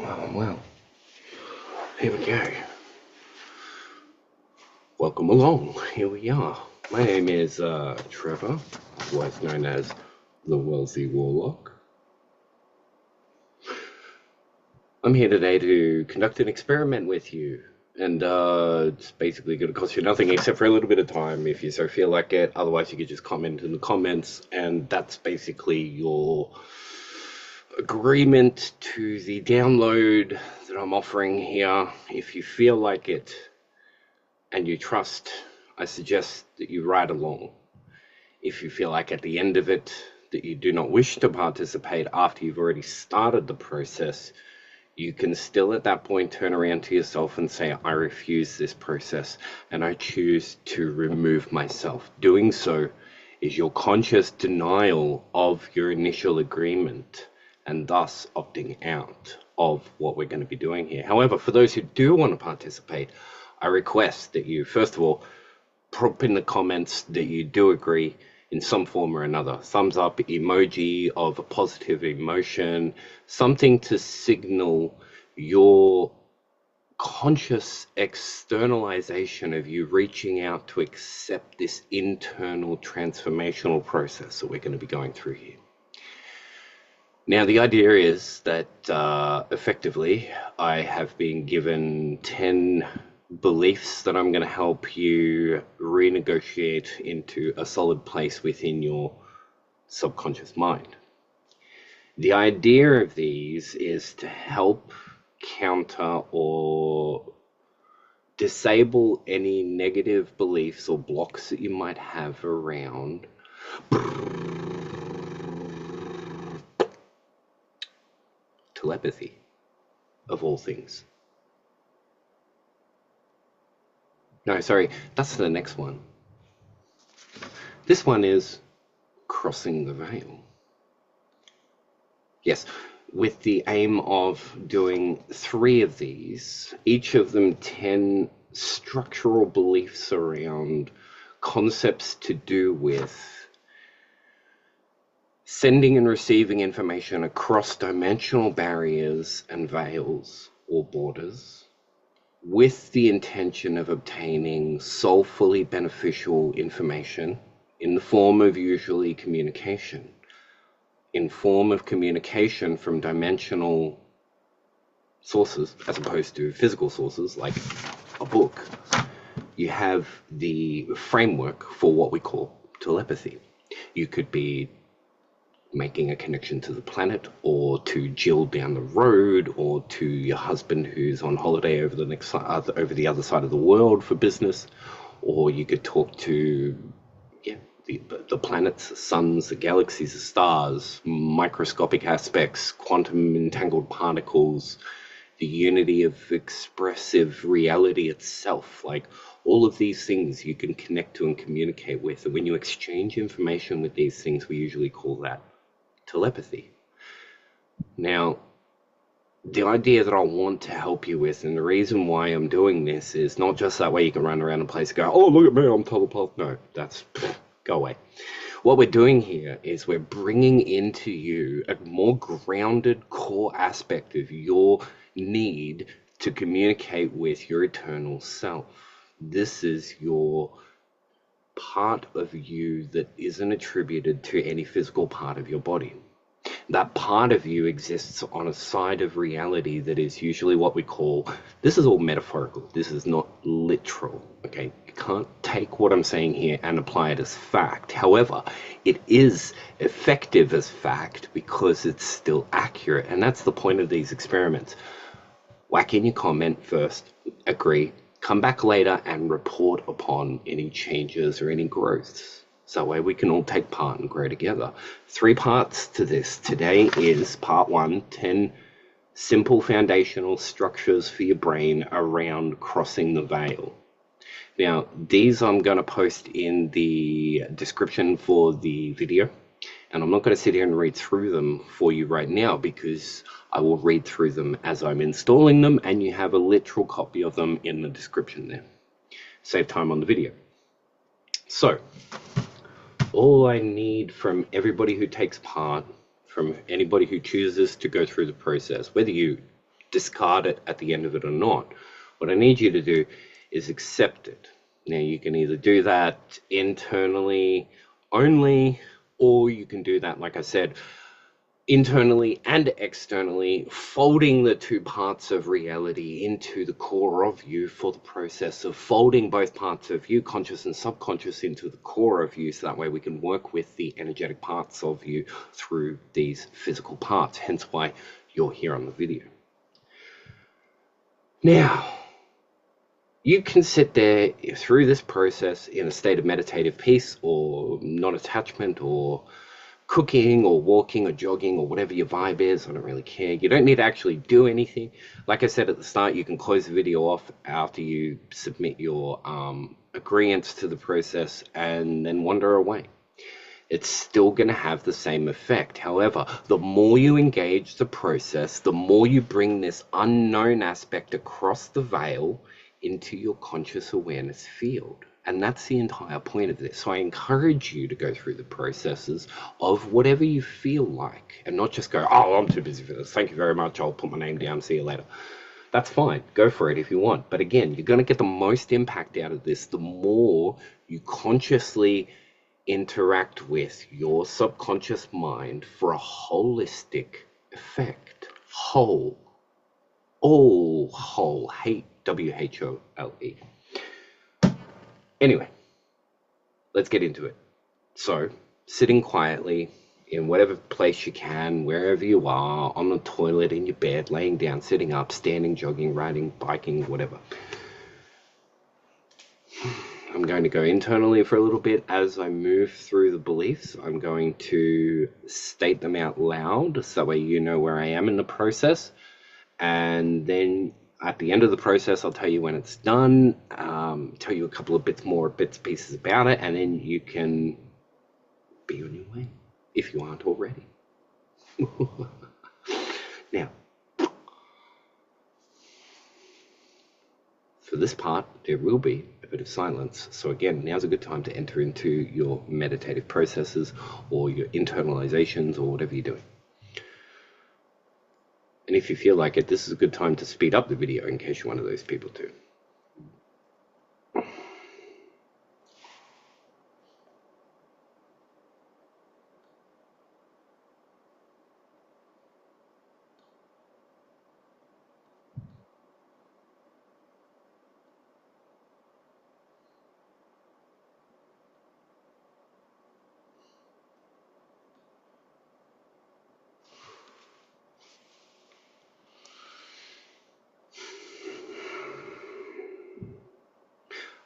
Well, here we go. Welcome along. Here we are. My name is Trevor, otherwise known as the Wealthy Warlock. I'm here today to conduct an experiment with you, and it's basically going to cost you nothing except for a little bit of time if you so feel like it. Otherwise, you could just comment in the comments, and that's basically your agreement to the download that I'm offering here. If you feel like it and you trust, I suggest that you ride along. If you feel like at the end of it that you do not wish to participate after you've already started the process, you can still at that point turn around to yourself and say, I refuse this process and I choose to remove myself. Doing so is your conscious denial of your initial agreement and thus opting out of what we're going to be doing here. However, for those who do want to participate, I request that you, first of all, put in the comments that you do agree in some form or another. Thumbs up, emoji of a positive emotion, something to signal your conscious externalization of you reaching out to accept this internal transformational process that we're going to be going through here. Now, the idea is that effectively I have been given 10 beliefs that I'm going to help you renegotiate into a solid place within your subconscious mind. The idea of these is to help counter or disable any negative beliefs or blocks that you might have around telepathy, of all things. No, sorry, that's the next one. This one is crossing the veil. Yes, with the aim of doing 3 of these, each of them 10 structural beliefs around concepts to do with sending and receiving information across dimensional barriers and veils or borders, with the intention of obtaining soulfully beneficial information in the form of usually communication, in form of communication from dimensional sources as opposed to physical sources like a book. You have the framework for what we call telepathy. You could be making a connection to the planet, or to Jill down the road, or to your husband who's on holiday over the other side of the world for business, or you could talk to the planets, the suns, the galaxies, the stars, microscopic aspects, quantum entangled particles, the unity of expressive reality itself. Like all of these things you can connect to and communicate with, and when you exchange information with these things, we usually call that telepathy. Now, the idea that I want to help you with, and the reason why I'm doing this, is not just that way you can run around a place and go, oh, look at me, I'm telepath. No, that's, go away. What we're doing here is we're bringing into you a more grounded core aspect of your need to communicate with your eternal self. This is your part of you that isn't attributed to any physical part of your body. That part of you exists on a side of reality that is usually what we call, this is all metaphorical, this is not literal, okay? You can't take what I'm saying here and apply it as fact. However, it is effective as fact because it's still accurate, and that's the point of these experiments. Whack in your comment first, agree, come back later and report upon any changes or any growths. So that way we can all take part and grow together. 3 parts to this. Today is part 1, 10 simple foundational structures for your brain around crossing the veil. Now, these I'm going to post in the description for the video. And I'm not going to sit here and read through them for you right now, because I will read through them as I'm installing them, and you have a literal copy of them in the description there. Save time on the video. So, all I need from everybody who takes part, from anybody who chooses to go through the process, whether you discard it at the end of it or not. What I need you to do is accept it. Now, you can either do that internally only, or you can do that, like I said, internally and externally, folding the two parts of reality into the core of you for the process of folding both parts of you, conscious and subconscious, into the core of you, so that way we can work with the energetic parts of you through these physical parts, hence why you're here on the video. Now, you can sit there through this process in a state of meditative peace or non-attachment, or cooking or walking or jogging or whatever your vibe is. I don't really care. You don't need to actually do anything. Like I said at the start, you can close the video off after you submit your agreements to the process and then wander away. It's still going to have the same effect. However, the more you engage the process, the more you bring this unknown aspect across the veil into your conscious awareness field. And that's the entire point of this. So I encourage you to go through the processes of whatever you feel like, and not just go, oh, I'm too busy for this. Thank you very much. I'll put my name down. See you later. That's fine. Go for it if you want. But again, you're going to get the most impact out of this the more you consciously interact with your subconscious mind for a holistic effect. Whole. All whole. W-H-O-L-E. Anyway, let's get into it. So, sitting quietly in whatever place you can, wherever you are, on the toilet, in your bed, laying down, sitting up, standing, jogging, riding, biking, whatever. I'm going to go internally for a little bit. As I move through the beliefs, I'm going to state them out loud, so that way you know where I am in the process. And then at the end of the process, I'll tell you when it's done, tell you a couple of bits pieces about it, and then you can be on your way, if you aren't already. Now, for this part, there will be a bit of silence. So again, now's a good time to enter into your meditative processes or your internalizations or whatever you're doing. And if you feel like it, this is a good time to speed up the video in case you're one of those people too.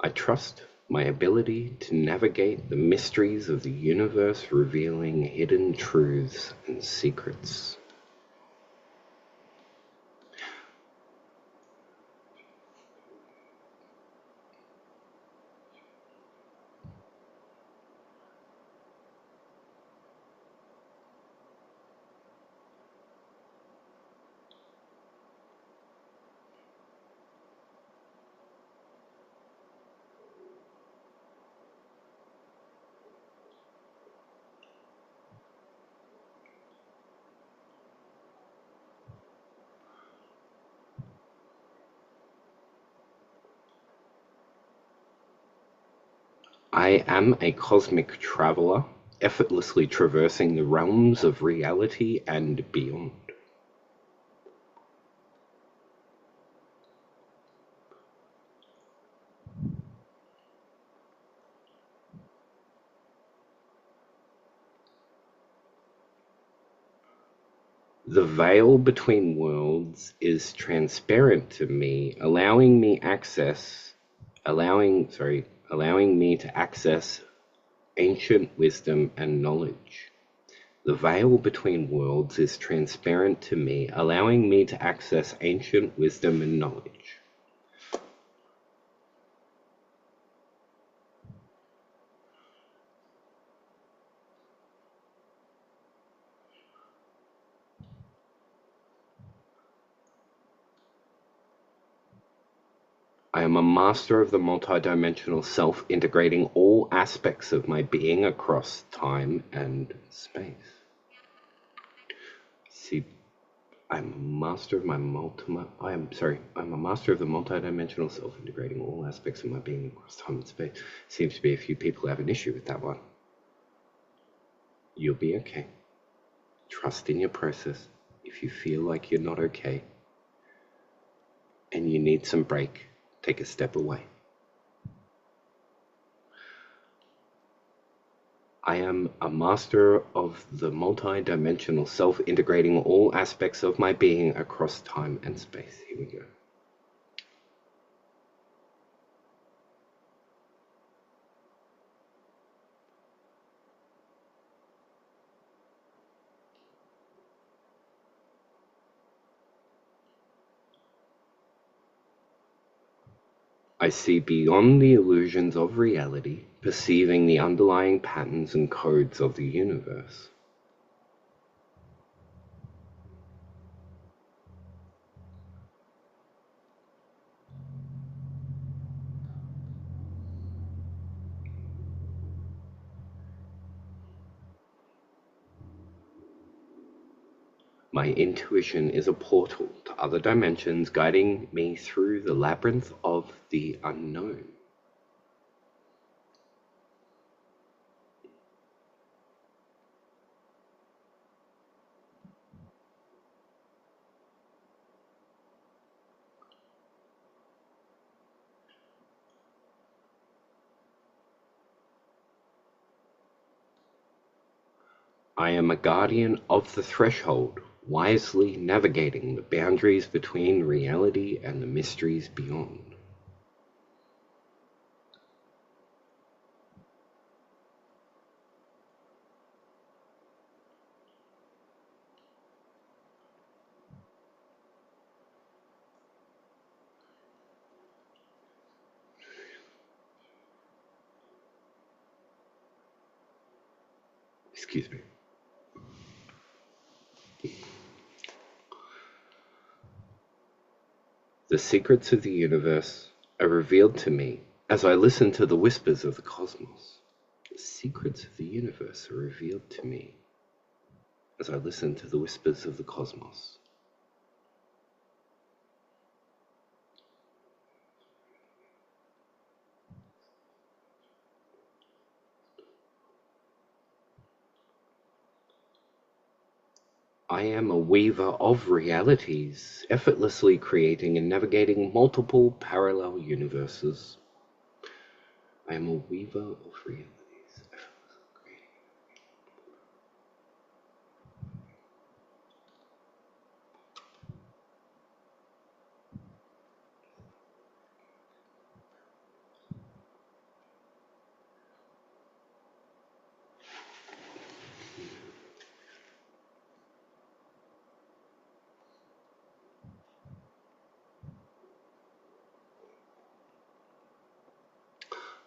I trust my ability to navigate the mysteries of the universe, revealing hidden truths and secrets. I am a cosmic traveler, effortlessly traversing the realms of reality and beyond. The veil between worlds is transparent to me, allowing me to access ancient wisdom and knowledge. The veil between worlds is transparent to me, allowing me to access ancient wisdom and knowledge. I am a master of the multidimensional self, integrating all aspects of my being across time and space. See, I'm a master of my I'm a master of the multidimensional self, integrating all aspects of my being across time and space. Seems to be a few people who have an issue with that one. You'll be okay. Trust in your process. If you feel like you're not okay and you need some break, take a step away. I am a master of the multi-dimensional self, integrating all aspects of my being across time and space. Here we go. I see beyond the illusions of reality, perceiving the underlying patterns and codes of the universe. My intuition is a portal to other dimensions, guiding me through the labyrinth of the unknown. I am a guardian of the threshold, wisely navigating the boundaries between reality and the mysteries beyond. Excuse me. The secrets of the universe are revealed to me as I listen to the whispers of the cosmos. The secrets of the universe are revealed to me as I listen to the whispers of the cosmos. I am a weaver of realities, effortlessly creating and navigating multiple parallel universes. I am a weaver of realities.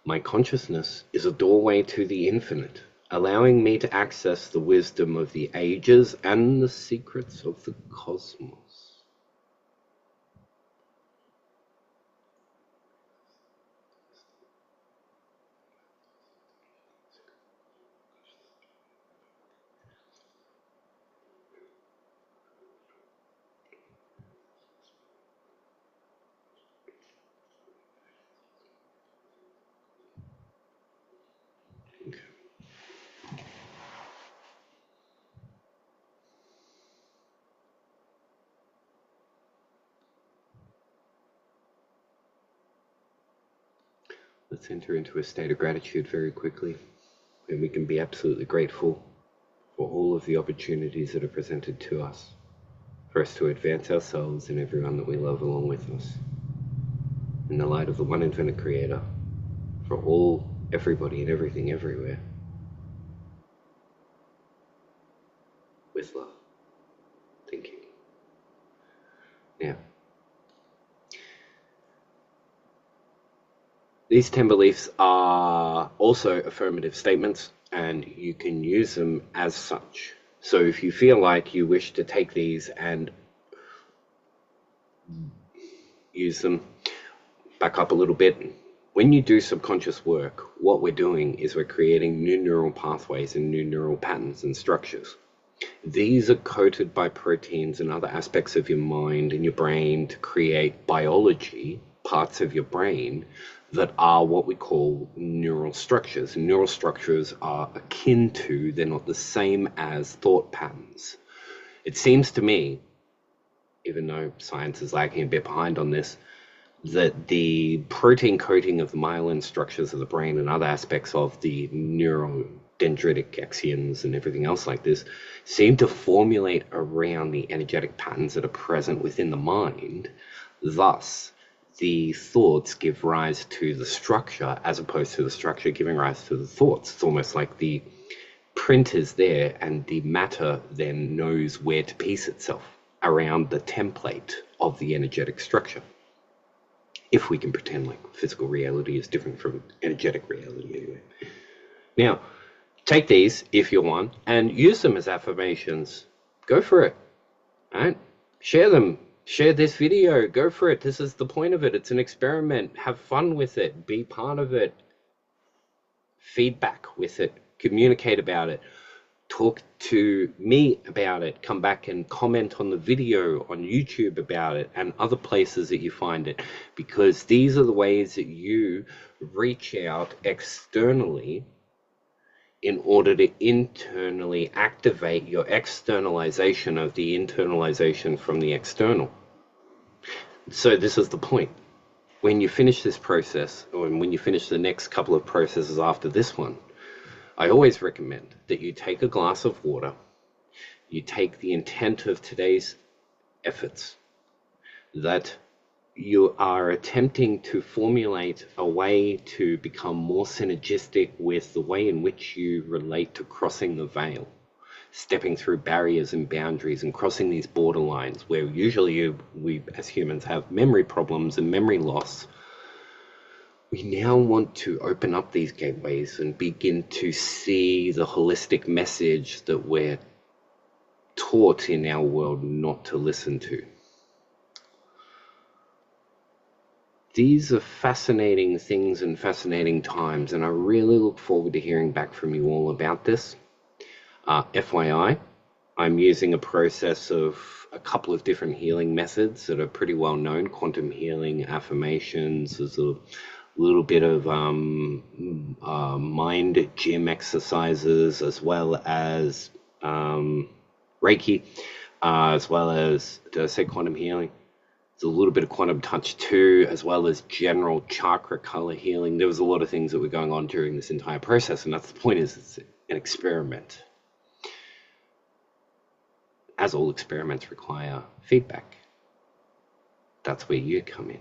My consciousness is a doorway to the infinite, allowing me to access the wisdom of the ages and the secrets of the cosmos. Okay. Let's enter into a state of gratitude very quickly, and we can be absolutely grateful for all of the opportunities that are presented to us, for us to advance ourselves and everyone that we love along with us. In the light of the one infinite creator, for all, everybody and everything everywhere, with love. Thank you. Now, these 10 beliefs are also affirmative statements, and you can use them as such. So if you feel like you wish to take these and use them, back up a little bit. When you do subconscious work, what we're doing is we're creating new neural pathways and new neural patterns and structures. These are coated by proteins and other aspects of your mind and your brain to create biology, parts of your brain that are what we call neural structures. And neural structures are akin to, they're not the same as thought patterns. It seems to me, even though science is lagging a bit behind on this, that the protein coating of the myelin structures of the brain and other aspects of the neurodendritic axons and everything else like this seem to formulate around the energetic patterns that are present within the mind. Thus, the thoughts give rise to the structure as opposed to the structure giving rise to the thoughts. It's almost like the print is there and the matter then knows where to piece itself around the template of the energetic structure. If we can pretend like physical reality is different from energetic reality anyway. Now, take these if you want and use them as affirmations. Go for it. All right? Share them. Share this video. Go for it. This is the point of it. It's an experiment. Have fun with it. Be part of it. Feedback with it. Communicate about it. Talk to me about it. Come back and comment on the video on YouTube about it and other places that you find it, because these are the ways that you reach out externally in order to internally activate your externalization of the internalization from the external. So this is the point. When you finish this process, or when you finish the next couple of processes after this one, I always recommend that you take a glass of water, you take the intent of today's efforts, that you are attempting to formulate a way to become more synergistic with the way in which you relate to crossing the veil, stepping through barriers and boundaries and crossing these borderlines where usually we as humans have memory problems and memory loss. We now want to open up these gateways and begin to see the holistic message that we're taught in our world not to listen to. These are fascinating things and fascinating times, and I really look forward to hearing back from you all about this. FYI, I'm using a process of a couple of different healing methods that are pretty well known. Quantum healing, affirmations, there's a little bit of mind gym exercises, as well as Reiki, as well as, did I say quantum healing? There's a little bit of quantum touch too, as well as general chakra color healing. There was a lot of things that were going on during this entire process, and that's the point, is it's an experiment. As all experiments require feedback. That's where you come in.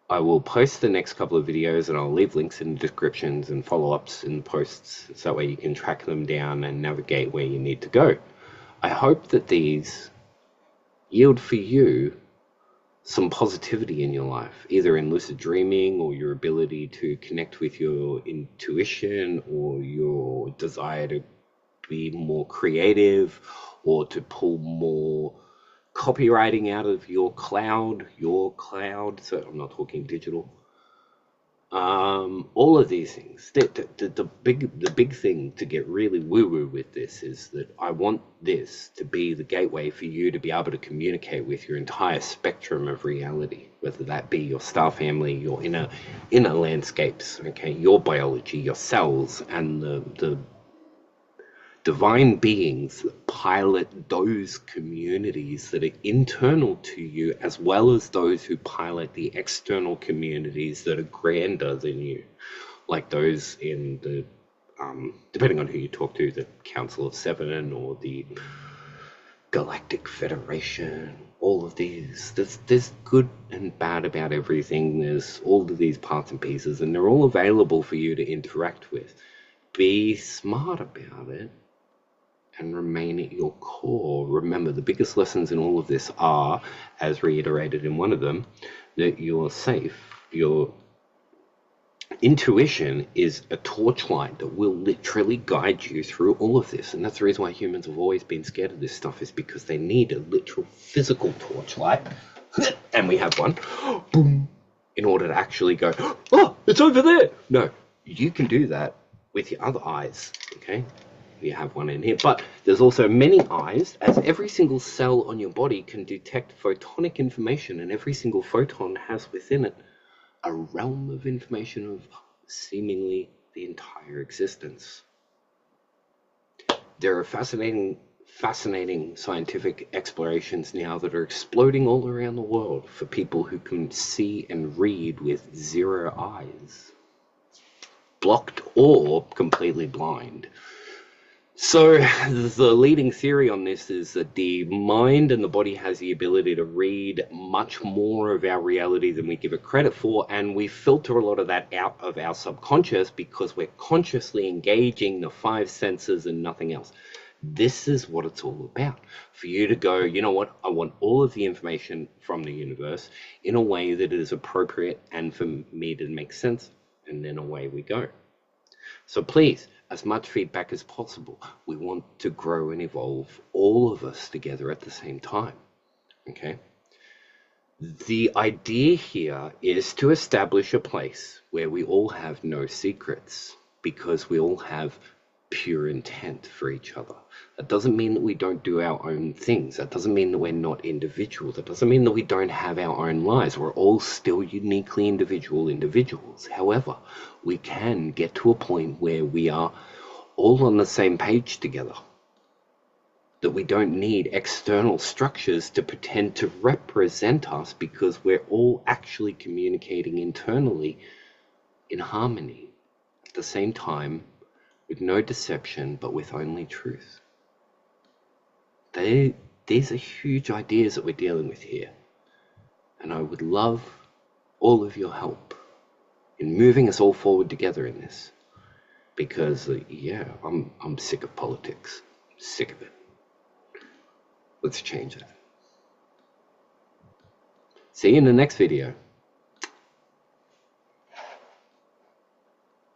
I will post the next couple of videos and I'll leave links in the descriptions and follow-ups in the posts, so that way you can track them down and navigate where you need to go. I hope that these yield for you some positivity in your life, either in lucid dreaming or your ability to connect with your intuition or your desire to be more creative or to pull more copywriting out of your cloud, so I'm not talking digital. All of these things. The big thing to get really woo-woo with this is that I want this to be the gateway for you to be able to communicate with your entire spectrum of reality, whether that be your star family, your inner landscapes, okay, your biology, your cells, and the divine beings that pilot those communities that are internal to you, as well as those who pilot the external communities that are grander than you, like those in the, depending on who you talk to, the Council of Seven or the Galactic Federation, all of these. There's good and bad about everything. There's all of these parts and pieces, and they're all available for you to interact with. Be smart about it and remain at your core. Remember, the biggest lessons in all of this are, as reiterated in one of them, that you're safe. Your intuition is a torchlight that will literally guide you through all of this. And that's the reason why humans have always been scared of this stuff, is because they need a literal physical torchlight. And we have one. Boom. In order to actually go, oh, it's over there. No, you can do that with your other eyes, okay? you have one in here. But there's also many eyes, as every single cell on your body can detect photonic information, and every single photon has within it a realm of information of seemingly the entire existence. There are fascinating scientific explorations now that are exploding all around the world for people who can see and read with 0 eyes, blocked or completely blind. So the leading theory on this is that the mind and the body has the ability to read much more of our reality than we give it credit for, and we filter a lot of that out of our subconscious because we're consciously engaging the 5 senses and nothing else. This is what it's all about. For you to go, you know what, I want all of the information from the universe in a way that is appropriate and for me to make sense, and then away we go. So please, as much feedback as possible. We want to grow and evolve, all of us together at the same time. Okay? The idea here is to establish a place where we all have no secrets, because we all have pure intent for each other. That doesn't mean that we don't do our own things. That doesn't mean that we're not individual. That doesn't mean that we don't have our own lives. We're all still uniquely individuals. However, we can get to a point where we are all on the same page together. That we don't need external structures to pretend to represent us, because we're all actually communicating internally in harmony at the same time, with no deception, but with only truth. These are huge ideas that we're dealing with here. And I would love all of your help in moving us all forward together in this. Because, yeah, I'm sick of politics. Sick of it. Let's change it. See you in the next video.